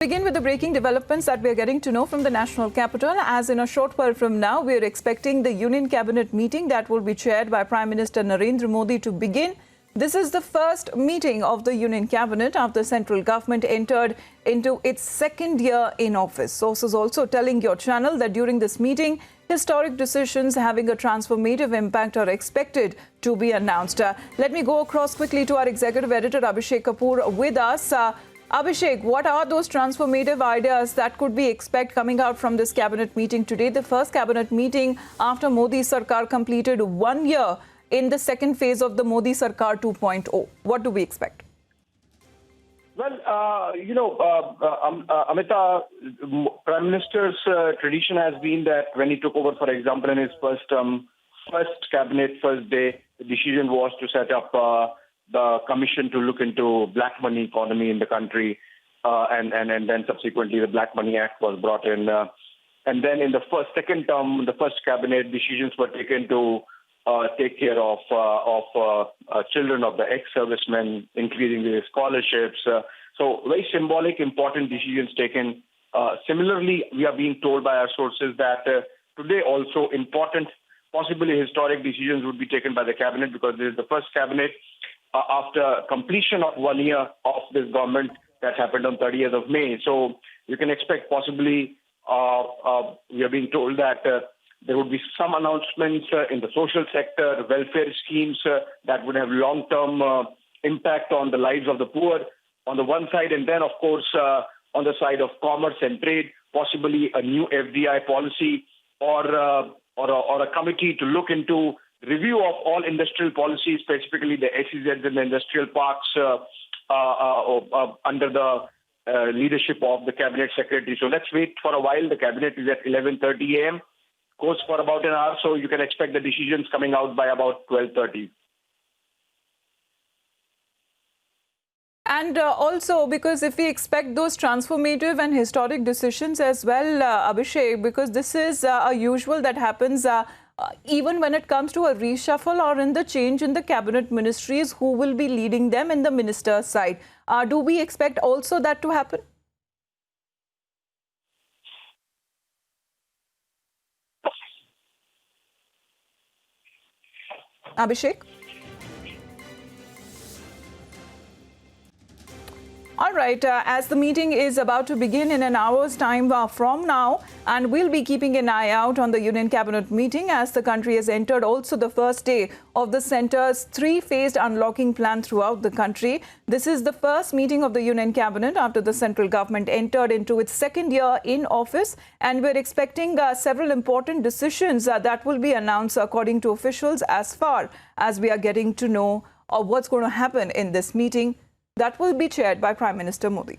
Begin with the breaking developments that we are getting to know from the national capital. As in a short while from now, we are expecting the Union Cabinet meeting that will be chaired by Prime Minister Narendra Modi to begin. This is the first meeting of the Union Cabinet after central government entered into its second year in office. Sources also telling your channel that during this meeting, historic decisions having a transformative impact are expected to be announced. Let me go across quickly to our executive editor Abhishek Kapoor with us. Abhishek, what are those transformative ideas that could be expected coming out from this cabinet meeting today? The first cabinet meeting after Modi Sarkar completed 1 year in the second phase of the Modi Sarkar 2.0. What do we expect? Well, Amita, Prime Minister's tradition has been that when he took over, for example, in his first cabinet, first day, the decision was to set up the commission to look into black money economy in the country, and then subsequently the Black Money Act was brought in. And then in the second term, the first cabinet, decisions were taken to take care of children of the ex-servicemen, increasing their scholarships. So very symbolic, important decisions taken. Similarly, we are being told by our sources that today also important, possibly historic decisions would be taken by the cabinet, because this is the first cabinet after completion of 1 year of this government that happened on 30th of May. So you can expect possibly, we are being told that there would be some announcements in the social sector, welfare schemes that would have long-term impact on the lives of the poor on the one side, and then, of course, on the side of commerce and trade, possibly a new FDI policy or a committee to look into review of all industrial policies, specifically the SEZs and the industrial parks under the leadership of the cabinet secretary. So let's wait for a while. The cabinet is at 11:30 a.m. Goes for about an hour, so you can expect the decisions coming out by about 12:30. And also, because if we expect those transformative and historic decisions as well, Abhishek, because this is a usual that happens even when it comes to a reshuffle or in the change in the cabinet ministries, who will be leading them in the minister's side. Do we expect also that to happen? Abhishek? All right, as the meeting is about to begin in an hour's time from now, and we'll be keeping an eye out on the Union Cabinet meeting as the country has entered also the first day of the centre's three-phased unlocking plan throughout the country. This is the first meeting of the Union Cabinet after the central government entered into its second year in office, and we're expecting several important decisions that will be announced according to officials as far as we are getting to know what's going to happen in this meeting that will be chaired by Prime Minister Modi.